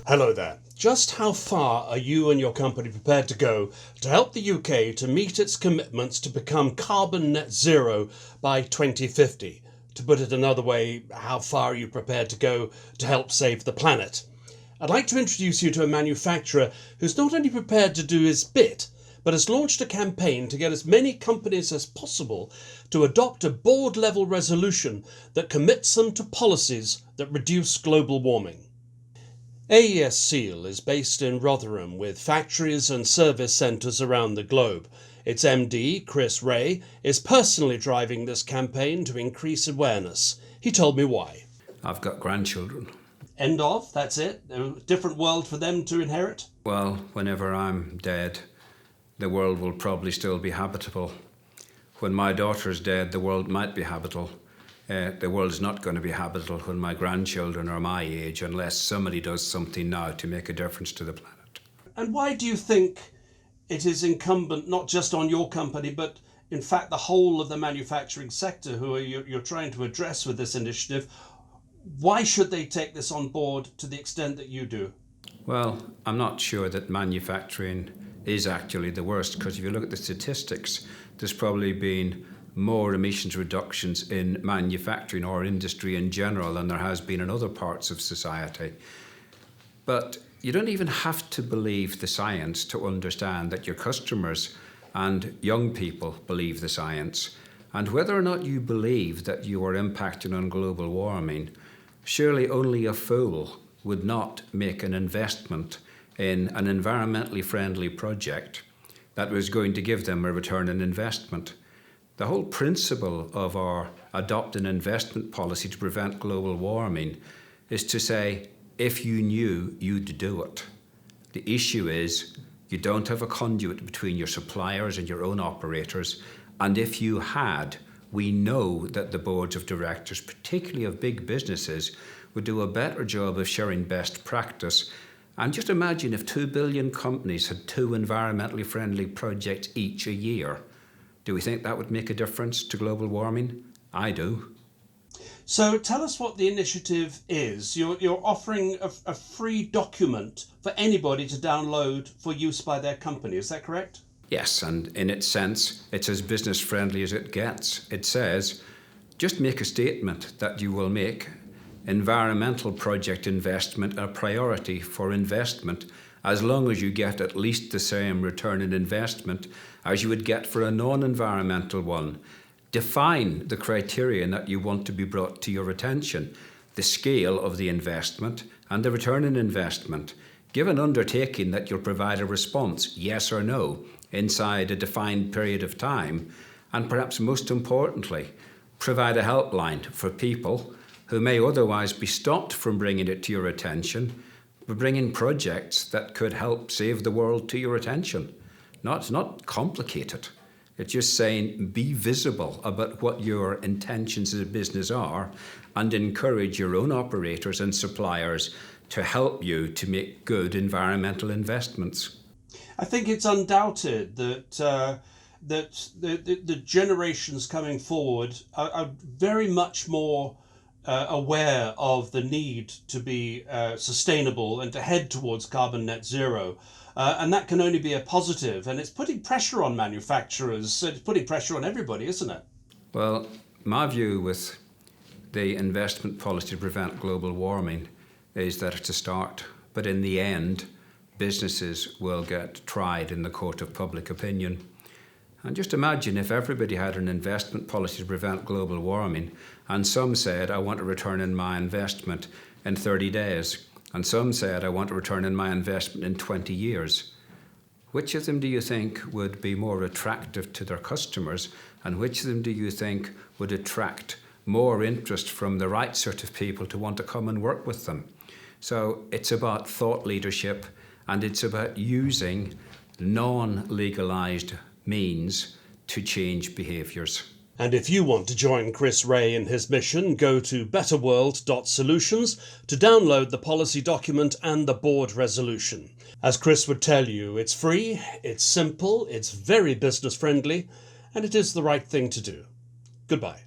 Hello there. Just how far are you and your company prepared to go to help the UK to meet its commitments to become carbon net zero by 2050? To put it another way, how far are you prepared to go to help save the planet? I'd like to introduce you to a manufacturer who's not only prepared to do his bit, but has launched a campaign to get as many companies as possible to adopt a board-level resolution that commits them to policies that reduce global warming. AESSEAL is based in Rotherham with factories and service centres around the globe. Its MD, Chris Rea, is personally driving this campaign to increase awareness. He told me why. I've got grandchildren. End of? That's it? A different world for them to inherit? Well, whenever I'm dead, the world will probably still be habitable. When my daughter's dead, the world might be habitable. The world's not going to be habitable when my grandchildren are my age unless somebody does something now to make a difference to the planet. And why do you think it is incumbent not just on your company, but in fact the whole of the manufacturing sector who you're trying to address with this initiative? Why should they take this on board to the extent that you do? Well, I'm not sure that manufacturing is actually the worst, because if you look at the statistics, there's probably been more emissions reductions in manufacturing or industry in general than there has been in other parts of society. But you don't even have to believe the science to understand that your customers and young people believe the science. And whether or not you believe that you are impacting on global warming, surely only a fool would not make an investment in an environmentally friendly project that was going to give them a return on investment. The whole principle of our adopt an investment policy to prevent global warming is to say, if you knew, you'd do it. The issue is you don't have a conduit between your suppliers and your own operators, and if you had, we know that the boards of directors, particularly of big businesses, would do a better job of sharing best practice. And just imagine if 2 billion companies had 2 environmentally friendly projects each a year. Do we think that would make a difference to global warming? I do. So tell us what the initiative is. You're offering a free document for anybody to download for use by their company. Is that correct? Yes, and in its sense, it's as business friendly as it gets. It says, just make a statement that you will make environmental project investment a priority for investment as long as you get at least the same return on investment as you would get for a non-environmental one. Define the criterion that you want to be brought to your attention, the scale of the investment and the return on investment. Give an undertaking that you'll provide a response, yes or no, inside a defined period of time, and perhaps most importantly, provide a helpline for people who may otherwise be stopped from bringing it to your attention, but bringing projects that could help save the world to your attention. It's not complicated. It's just saying be visible about what your intentions as a business are and encourage your own operators and suppliers to help you to make good environmental investments. I think it's undoubted that the generations coming forward are very much more aware of the need to be sustainable and to head towards carbon net zero. And that can only be a positive. And it's putting pressure on manufacturers. It's putting pressure on everybody, isn't it? Well, my view with the investment policy to prevent global warming is that it's a start. But in the end, businesses will get tried in the court of public opinion. And just imagine if everybody had an investment policy to prevent global warming, and some said, I want a return on my investment in 30 days, and some said, I want a return on my investment in 20 years. Which of them do you think would be more attractive to their customers, and which of them do you think would attract more interest from the right sort of people to want to come and work with them? So it's about thought leadership, and it's about using non-legalised means to change behaviours. And if you want to join Chris Rea in his mission, go to betterworld.solutions to download the policy document and the board resolution. As Chris would tell you, it's free, it's simple, it's very business friendly, and it is the right thing to do. Goodbye.